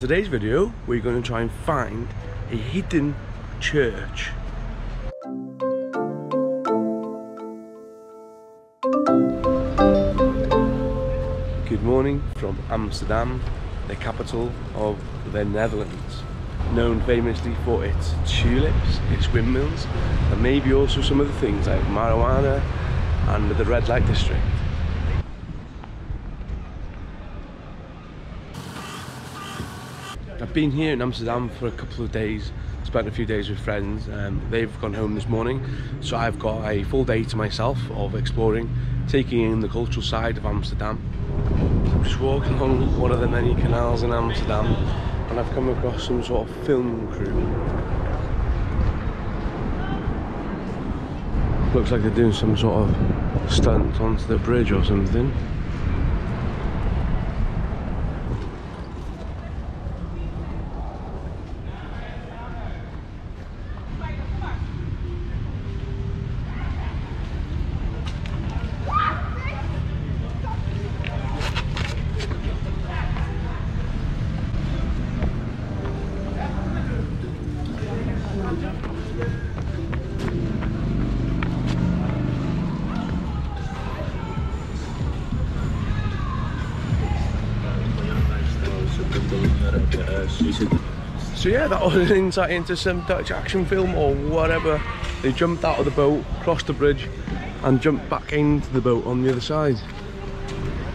Today's video, we're going to try and find a hidden church. Good morning from Amsterdam, the capital of the Netherlands. Known famously for its tulips, its windmills, and maybe also some other things like marijuana and the red light district. I've been here in Amsterdam for a couple of days, spent a few days with friends. They've gone home this morning, so I've got a full day to myself of exploring, taking in the cultural side of Amsterdam. I'm just walking along one of the many canals in Amsterdam, and I've come across some sort of film crew. Looks like they're doing some sort of stunt onto the bridge or something. So yeah, that was an insight into some Dutch action film or whatever. They jumped out of the boat, crossed the bridge and jumped back into the boat on the other side.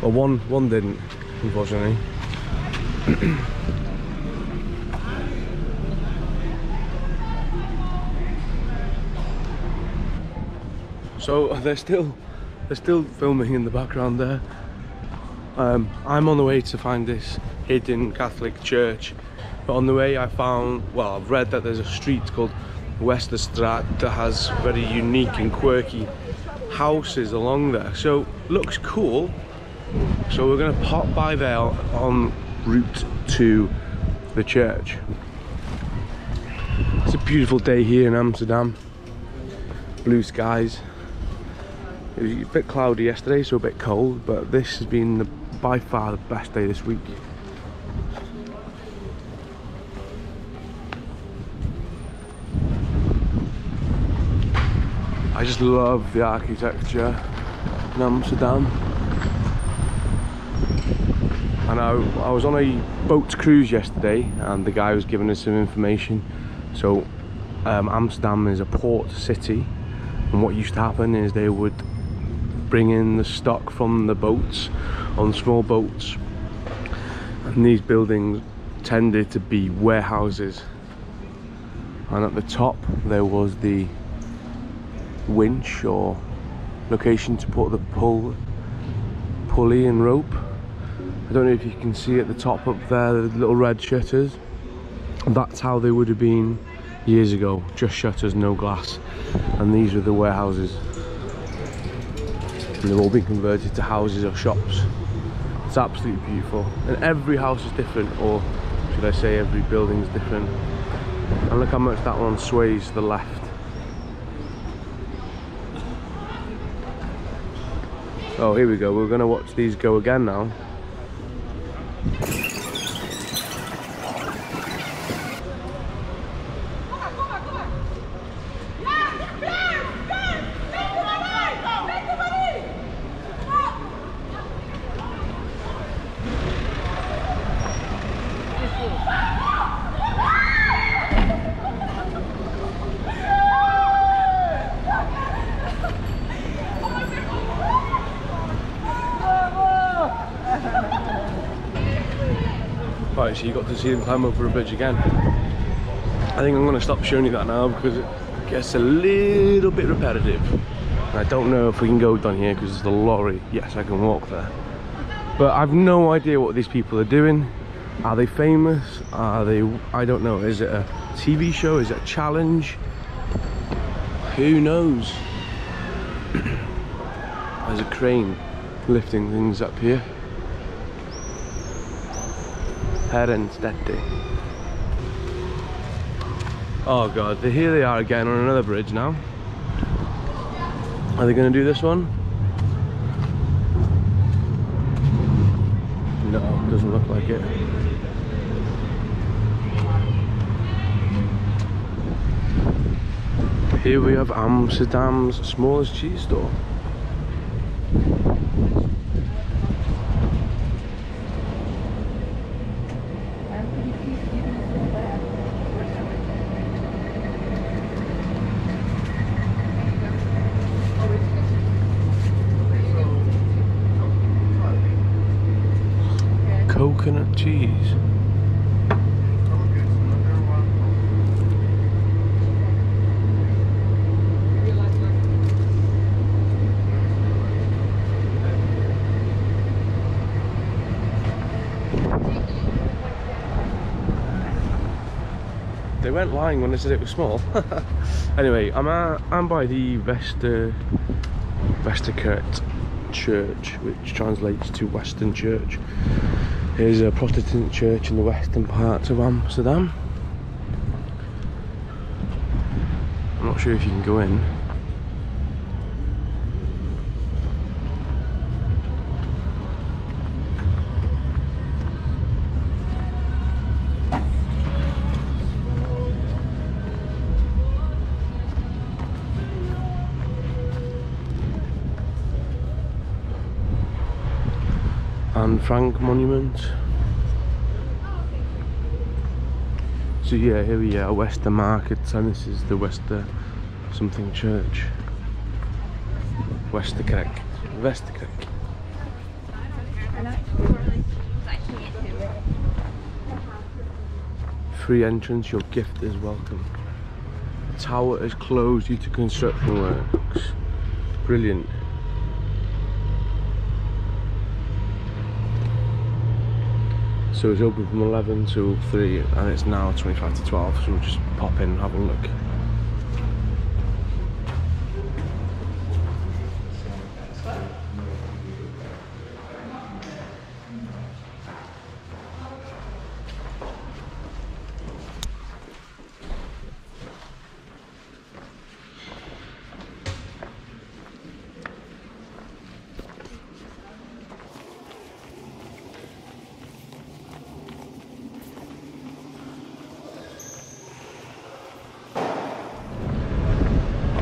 Well, one didn't, unfortunately. So they're still filming in the background there. I'm on the way to find this hidden Catholic church, but on the way I've read that there's a street called Westerstraat that has very unique and quirky houses along there, so looks cool. So we're going to pop by there en route to the church. It's a beautiful day here in Amsterdam, blue skies. It was a bit cloudy yesterday, so a bit cold, but this has been by far the best day this week. I just love the architecture in Amsterdam. And I was on a boat cruise yesterday, and the guy was giving us some information. So Amsterdam is a port city, and what used to happen is they would bring in the stock from the boats on small boats, and these buildings tended to be warehouses, and at the top there was the winch or location to put the pulley and rope. I don't know if you can see at the top up there the little red shutters. That's how they would have been years ago, just shutters, no glass, and these were the warehouses. And they've all been converted to houses or shops. It's absolutely beautiful, and every house is different, or should I say every building is different. And look how much that one sways to the left. Oh, here we go, we're going to watch these go again now. Right, so you got to see them climb over a bridge again. I think I'm going to stop showing you that now because it gets a little bit repetitive. And I don't know if we can go down here because there's a lorry. Yes, I can walk there. But I've no idea what these people are doing. Are they famous? Are they... I don't know. Is it a TV show? Is it a challenge? Who knows? There's a crane lifting things up here. Oh god, here they are again on another bridge now. Are they going to do this one? No, doesn't look like it. Here we have Amsterdam's smallest cheese store. Coconut cheese. They weren't lying when they said it was small. Anyway, I'm by the Westerkerk Church, which translates to Western Church. Here's a Protestant church in the western parts of Amsterdam. I'm not sure if you can go in. Anne Frank monument. So yeah, here we are, Wester Market, and this is the Wester something church. Westerkerk. Free entrance, your gift is welcome. The tower is closed due to construction works. Brilliant. So it's open from 11 to 3 and it's now 25 to 12, so we'll just pop in and have a look.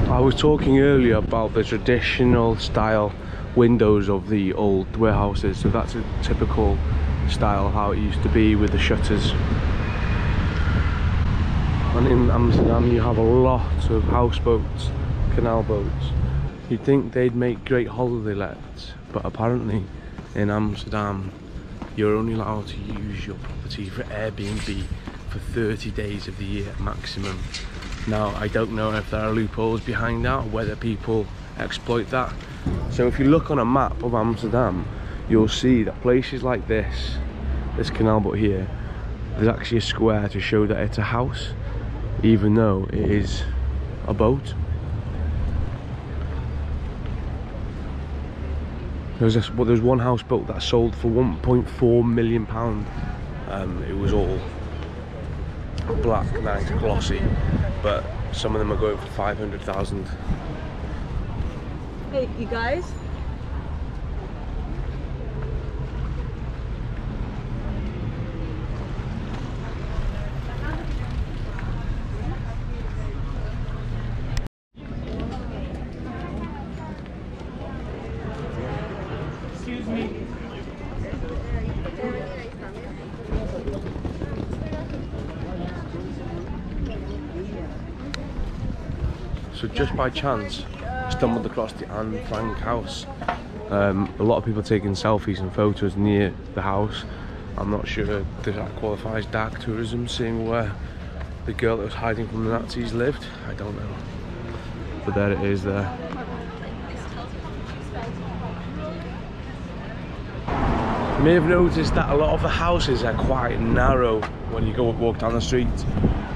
I was talking earlier about the traditional style windows of the old warehouses, so that's a typical style how it used to be with the shutters. And in Amsterdam you have a lot of houseboats, canal boats. You'd think they'd make great holiday lets, but apparently in Amsterdam you're only allowed to use your property for Airbnb for 30 days of the year maximum. Now, I don't know if there are loopholes behind that or whether people exploit that. So if you look on a map of Amsterdam, you'll see that places like this canal boat here, there's actually a square to show that it's a house, even though it is a boat. There's one houseboat that sold for £1.4 million. It was all black, nice, glossy, but some of them are going for 500,000. Hey, you guys. Excuse me. So just by chance, stumbled across the Anne Frank house. A lot of people taking selfies and photos near the house. I'm not sure if that qualifies dark tourism, seeing where the girl that was hiding from the Nazis lived. I don't know. But there it is there. You may have noticed that a lot of the houses are quite narrow when you go walk down the street.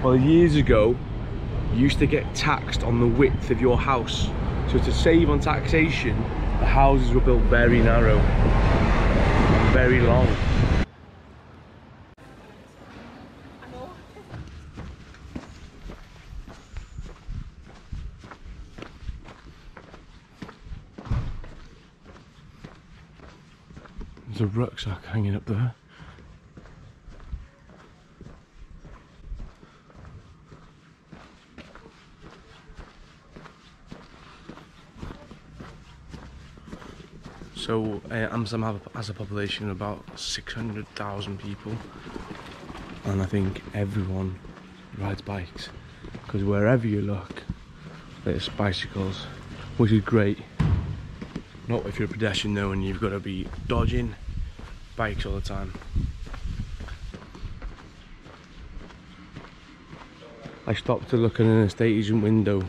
Well, years ago, you used to get taxed on the width of your house. So to save on taxation, the houses were built very narrow and very long. There's a rucksack hanging up there. So Amsterdam has a population of about 600,000 people, and I think everyone rides bikes, because wherever you look there's bicycles, which is great. Not if you're a pedestrian though, and you've got to be dodging bikes all the time. I stopped to look in an estate agent window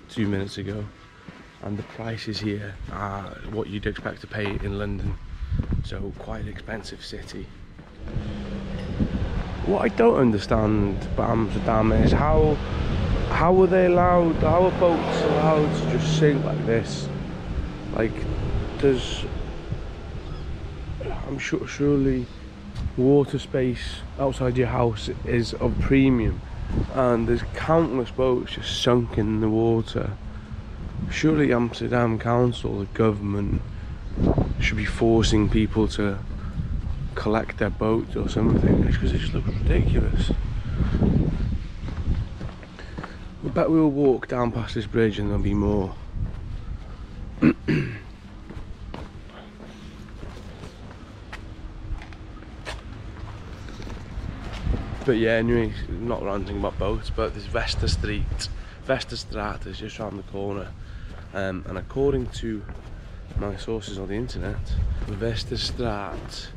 2 minutes ago, and the prices here are what you'd expect to pay in London, so quite an expensive city. What I don't understand about Amsterdam is how are they allowed, how are boats allowed to just sink like this? Like, I'm sure surely water space outside your house is of premium, and there's countless boats just sunk in the water. Surely Amsterdam Council, the government, should be forcing people to collect their boats or something, because it just looks ridiculous. I bet we'll walk down past this bridge and there'll be more. But yeah, anyway, not ranting about boats, but this Westerstraat is just around the corner, and according to my sources on the internet, the Westerstraat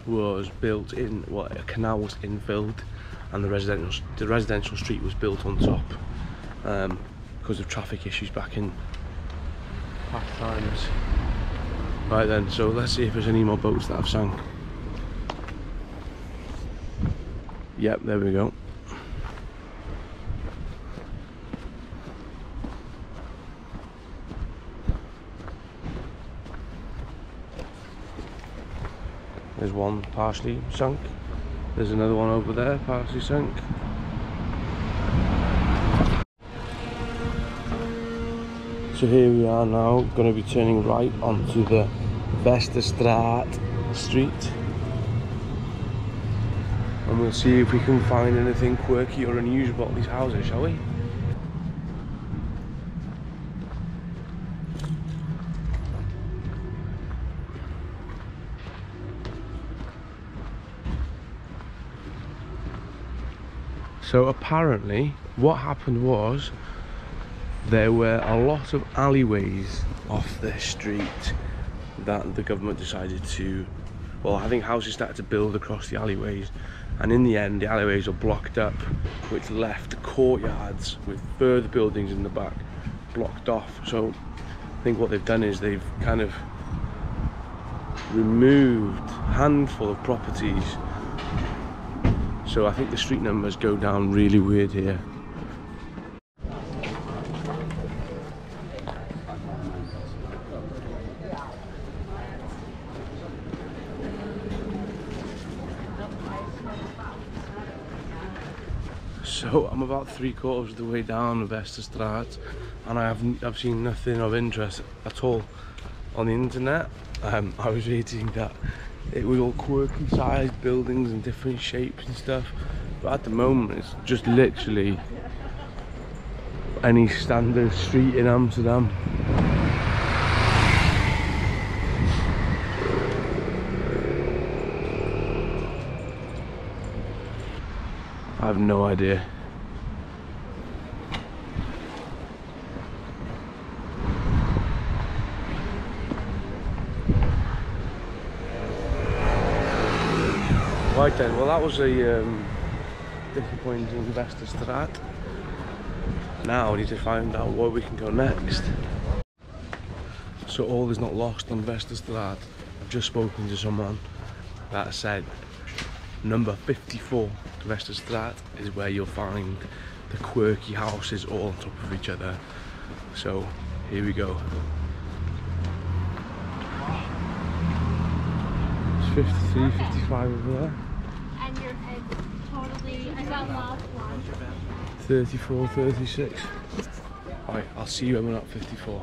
was built in, well, a canal was infilled, and the residential street was built on top, because of traffic issues back in past times. Right then, so let's see if there's any more boats that have sunk. Yep, there we go. There's one partially sunk. There's another one over there, partially sunk. So here we are now, going to be turning right onto the Westerstraat street. And we'll see if we can find anything quirky or unusual about these houses, shall we? So apparently what happened was there were a lot of alleyways off this street that the government decided to, well, I think houses started to build across the alleyways, and in the end the alleyways were blocked up, which left courtyards with further buildings in the back blocked off. So I think what they've done is they've kind of removed a handful of properties. So I think the street numbers go down really weird here. So I'm about 3/4 of the way down the Westerstraat, and I've seen nothing of interest at all on the internet. I was reading that it was all quirky sized buildings and different shapes and stuff, but at the moment it's just literally any standard street in Amsterdam. I have no idea. Right then, well that was a disappointing Westerstraat. Now I need to find out where we can go next. So all is not lost on Westerstraat. I've just spoken to someone that said number 54 Westerstraat is where you'll find the quirky houses all on top of each other. So here we go. It's 53, 55 over there. And you're totally, I got last one. 34, 36. Alright, I'll see you when we're at 54.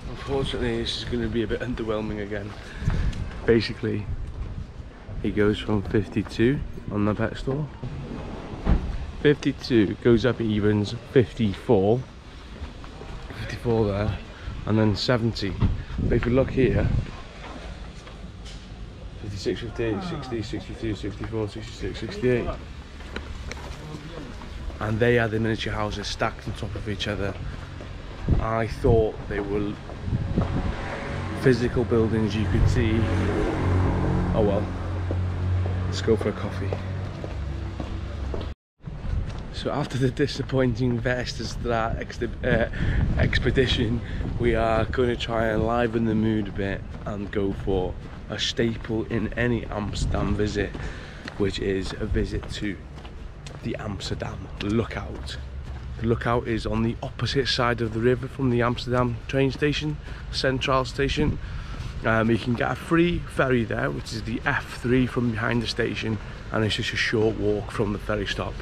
Unfortunately, this is going to be a bit underwhelming again. Basically, it goes from 52 on the pet store. 52 goes up evens, 54 there, and then 70. But if you look here, 56, 58, 60, 62, 64, 66, 68. And they had the miniature houses stacked on top of each other. I thought they were physical buildings you could see. Oh well, let's go for a coffee. So after the disappointing Vestas expedition, we are going to try and liven the mood a bit and go for a staple in any Amsterdam visit, which is a visit to the Amsterdam Lookout. The lookout is on the opposite side of the river from the Amsterdam train station, Central Station. You can get a free ferry there, which is the F3 from behind the station, and it's just a short walk from the ferry stop.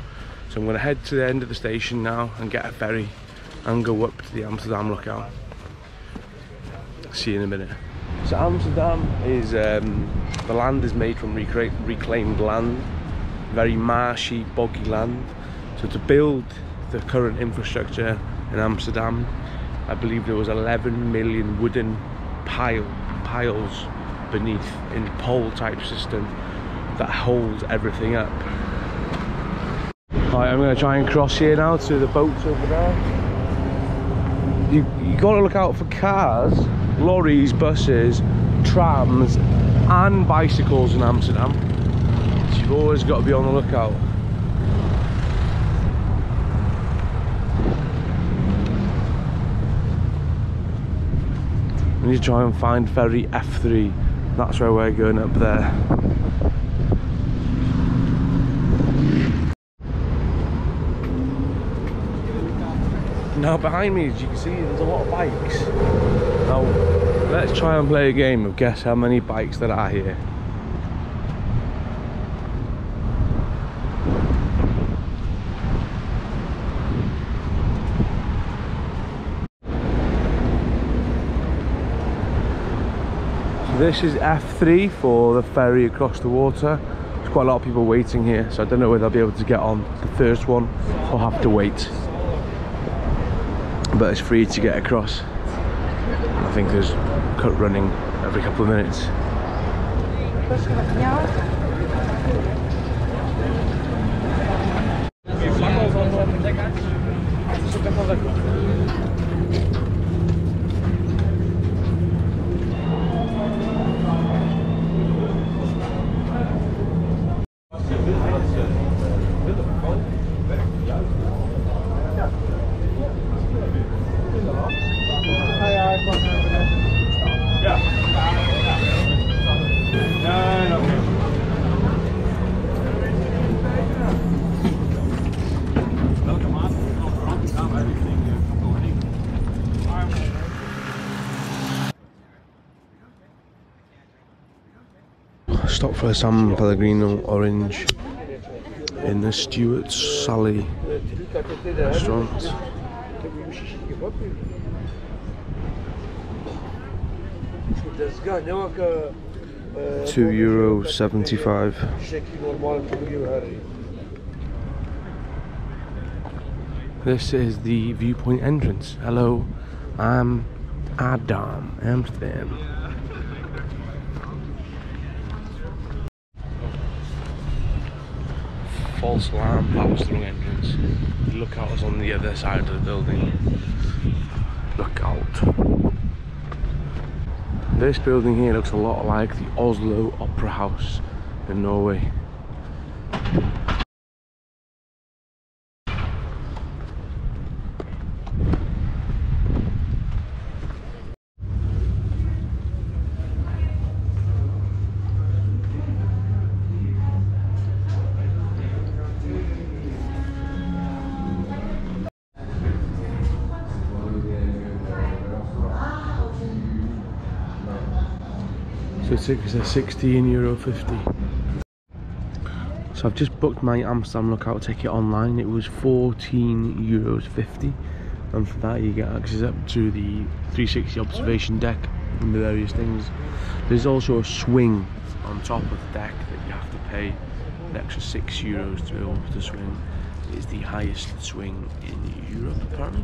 So I'm going to head to the end of the station now and get a ferry and go up to the Amsterdam Lookout. See you in a minute. So Amsterdam is, the land is made from reclaimed land, very marshy, boggy land. So to build the current infrastructure in Amsterdam, I believe there was 11 million wooden piles beneath in pole type system that holds everything up. Right, I'm going to try and cross here now to the boats over there. You got to look out for cars, lorries, buses, trams and bicycles in Amsterdam. So you've always got to be on the lookout. We need to try and find ferry F3. That's where we're going, up there. Now behind me, as you can see, there's a lot of bikes. Now let's try and play a game of guess how many bikes there are here. So this is F3 for the ferry across the water. There's quite a lot of people waiting here, so I don't know whether I'll be able to get on the first one or have to wait. But it's free to get across. I think there's cut running every couple of minutes. Stop for a San Pellegrino orange in the Stuart Sally restaurant. €2.75. This is the viewpoint entrance. Hello, I'm Adam, Amsterdam. False alarm, that was the wrong entrance. The lookout is on the other side of the building. Lookout. This building here looks a lot like the Oslo Opera House in Norway. So tickets are €16.50. So I've just booked my Amsterdam Lookout ticket online. It was €14.50, and for that you get access up to the 360 observation deck and the various things. There's also a swing on top of the deck that you have to pay an extra €6 to be able to swing. It is the highest swing in Europe apparently.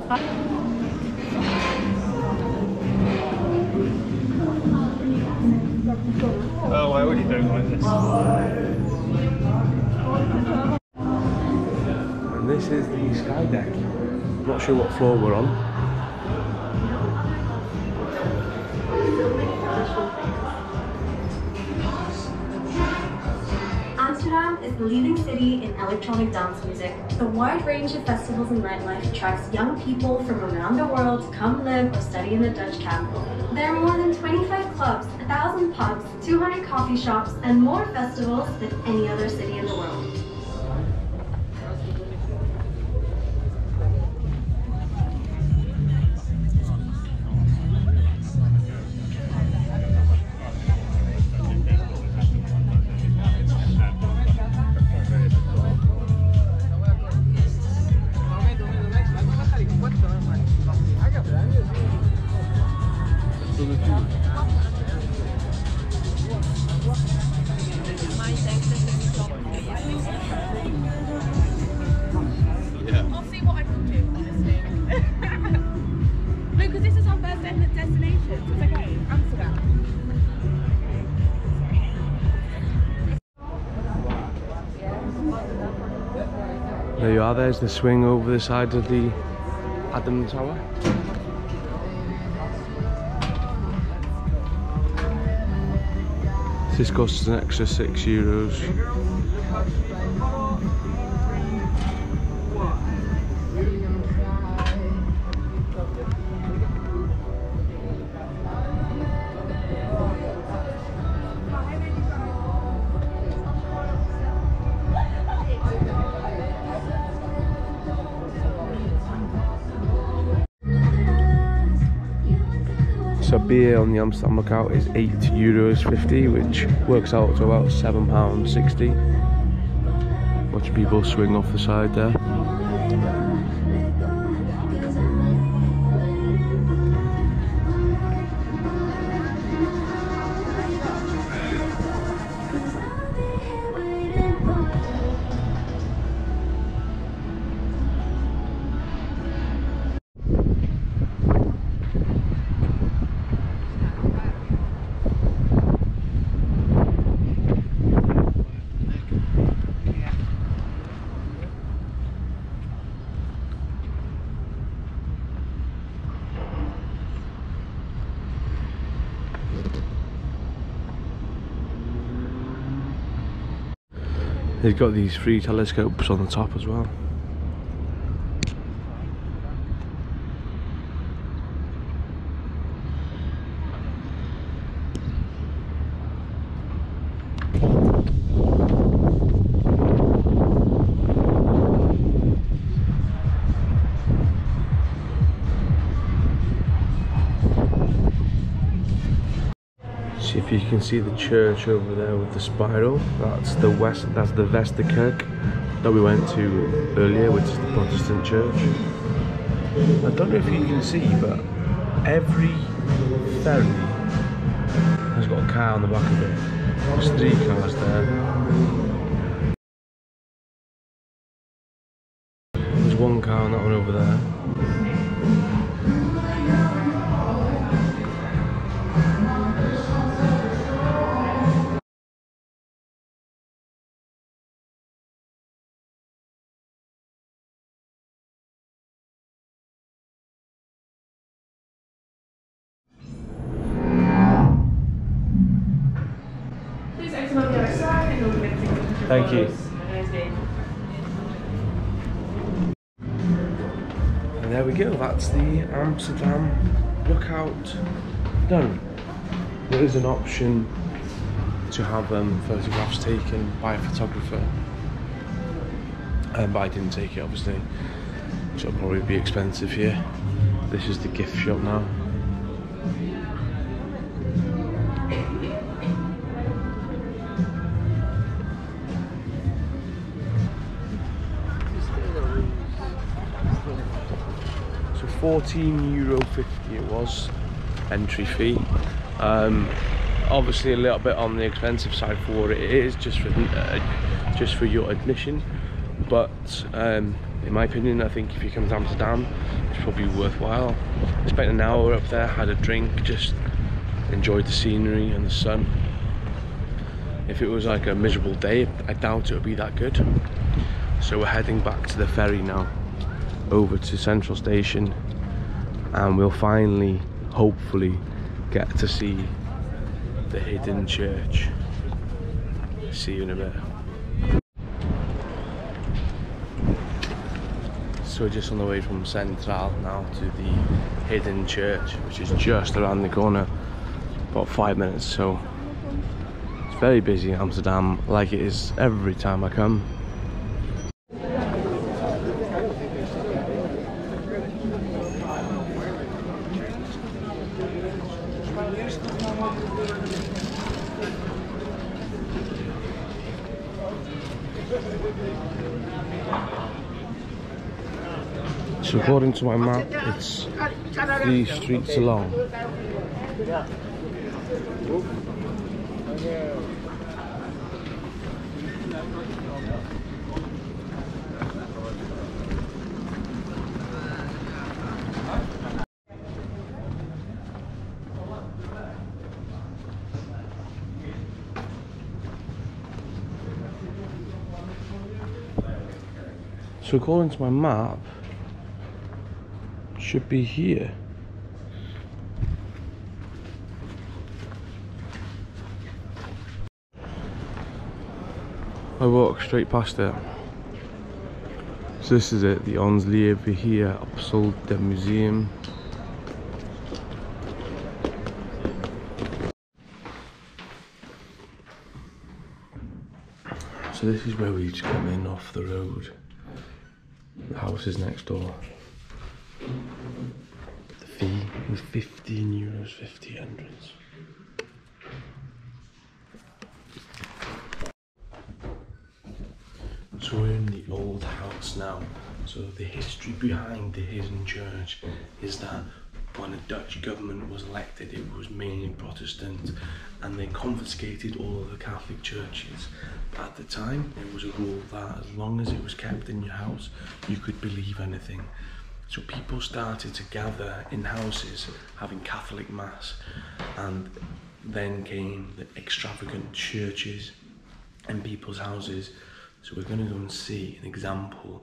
Oh, I already don't like this. And this is the sky deck. I'm not sure what floor we're on. Amsterdam is the leading city in electronic dance music. The wide range of festivals and nightlife attracts young people from around the world to come live or study in the Dutch capital. There are more than 25 clubs, 1,000 pubs, 200 coffee shops, and more festivals than any other city in the world. I'll see what I can do, honestly. No, because this is our first destination. So it's okay. Amsterdam. There you are, there's the swing over the side of the Adam Tower. This costs an extra €6. So beer on the Amsterdam lookout is €8.50, which works out to about £7.60. Watch people swing off the side there. They've got these 3 telescopes on the top as well. See if you can see the church over there with the spiral. That's the Westerkerk that we went to earlier, which is the Protestant church. I don't know if you can see, but every ferry has got a car on the back of it. There's 3 cars there. There's 1 car on that one over there. Thank you. And there we go, that's the Amsterdam lookout done. There is an option to have photographs taken by a photographer, but I didn't take it obviously, so it'll probably be expensive here. This is the gift shop now. €14.50 it was, entry fee. Obviously a little bit on the expensive side for what it is, just for your admission, but in my opinion, I think if you come to Amsterdam, it's probably worthwhile. I spent an hour up there, had a drink, just enjoyed the scenery and the sun. If it was like a miserable day, I doubt it would be that good. So we're heading back to the ferry now, over to Central Station, and we'll finally, hopefully, get to see the hidden church. See you in a bit. So we're just on the way from Central now to the hidden church, which is just around the corner, about 5 minutes. So it's very busy in Amsterdam, like it is every time I come. So according to my map, it's 3 streets along. So according to my map, should be here. I walked straight past it. So this is it, the LIEVE here, Amsterdam Museum. So this is where we just come in off the road. The house is next door. The fee was €15, 50 hundreds. So we're in the old house now. So the history behind the hidden church is that when the Dutch government was elected, it was mainly Protestant, and they confiscated all of the Catholic churches. At the time, it was a rule that as long as it was kept in your house, you could believe anything. So people started to gather in houses having Catholic mass, and then came the extravagant churches in people's houses. So we're going to go and see an example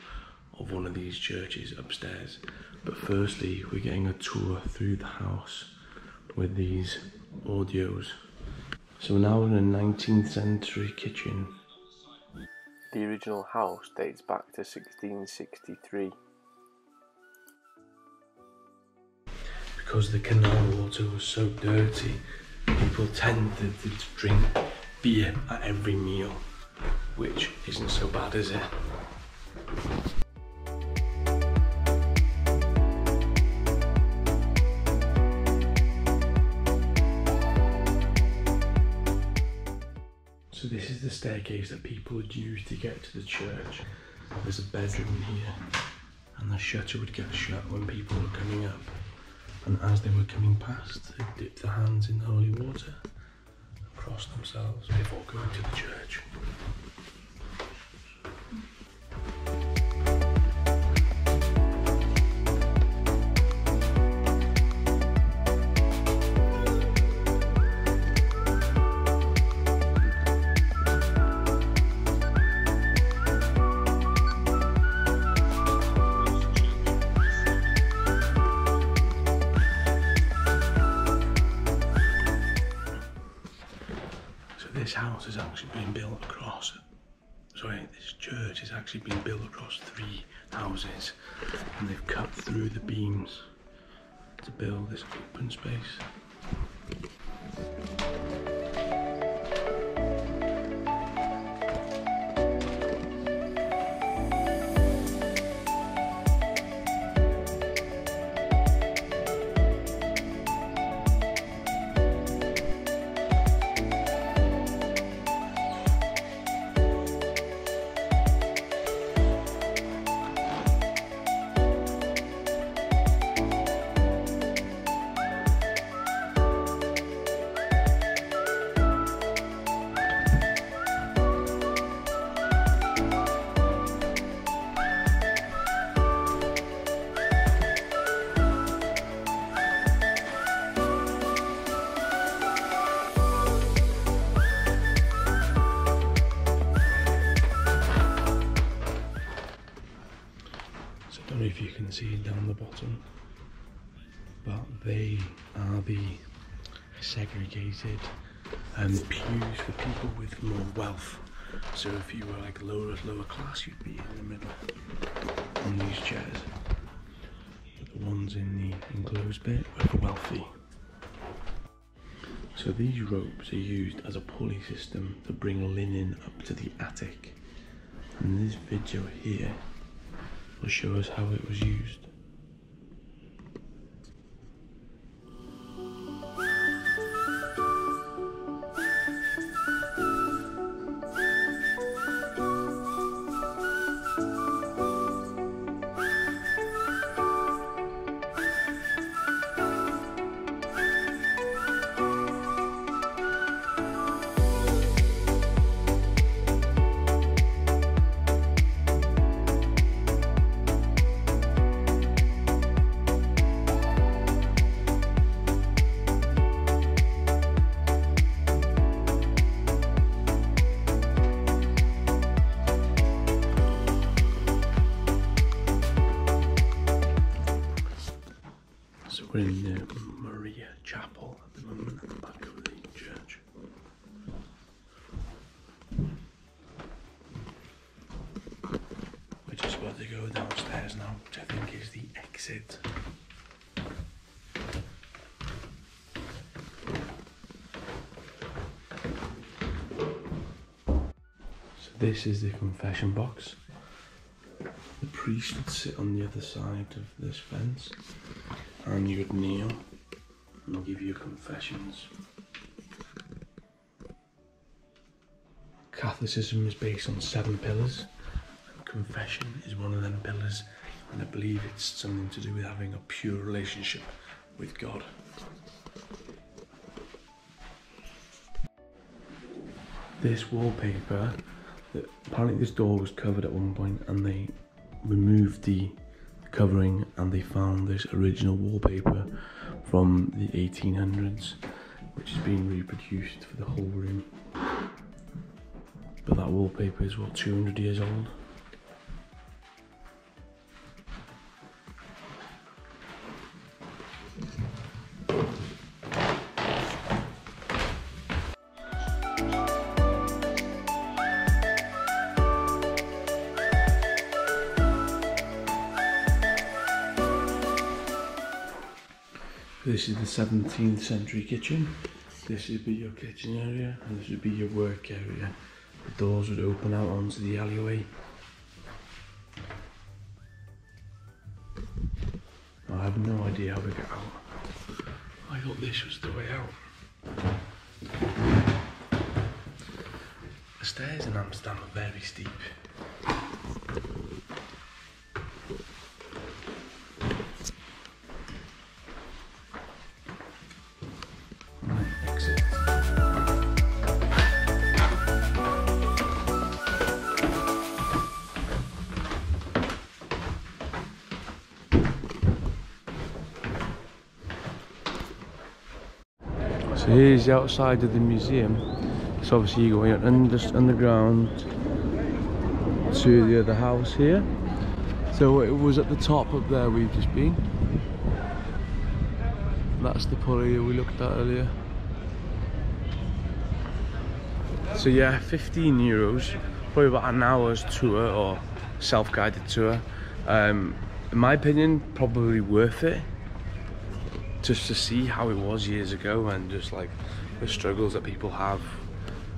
of one of these churches upstairs. But firstly, we're getting a tour through the house with these audios. So we're now in a 19th century kitchen. The original house dates back to 1663. Because the canal water was so dirty, people tended to drink beer at every meal, which isn't so bad, is it? So this is the staircase that people would use to get to the church. There's a bedroom here, and the shutter would get shut when people were coming up. And as they were coming past, they'd dip their hands in holy water, cross themselves before going to the church. This house has actually been built across, this church has actually been built across 3 houses, and they've cut through the beams to build this open space. So I don't know if you can see down the bottom, but they are the segregated pews for people with more wealth. So if you were like lower class, you'd be in the middle on these chairs. But the ones in the enclosed bit were for wealthy. So these ropes are used as a pulley system to bring linen up to the attic. And this video here will show us how it was used. We're in the Maria Chapel at the moment, at the back of the church. We're just about to go downstairs now, which I think is the exit. So this is the confession box. The priest would sit on the other side of this fence, and you would kneel and they'll give you confessions. Catholicism is based on 7 pillars, and confession is one of them pillars, and I believe it's something to do with having a pure relationship with God. This wallpaper, apparently this door was covered at one point and they removed the covering and they found this original wallpaper from the 1800s, which has been reproduced for the whole room. But that wallpaper is, what, 200 years old? This is the 17th century kitchen. This would be your kitchen area and this would be your work area. The doors would open out onto the alleyway. I have no idea how we get out. I thought this was the way out. The stairs in Amsterdam are very steep. So here's the outside of the museum. So obviously you're going underground to the other house here. So it was at the top up there we've just been. That's the pulley we looked at earlier. So yeah, 15 euros, probably about an hour's tour or self-guided tour. In my opinion, probably worth it. Just to see how it was years ago and just like the struggles that people have,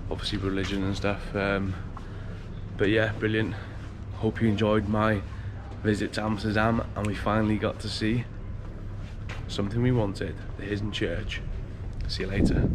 obviously religion and stuff. But yeah, brilliant. Hope you enjoyed my visit to Amsterdam and we finally got to see something we wanted, the hidden church. See you later.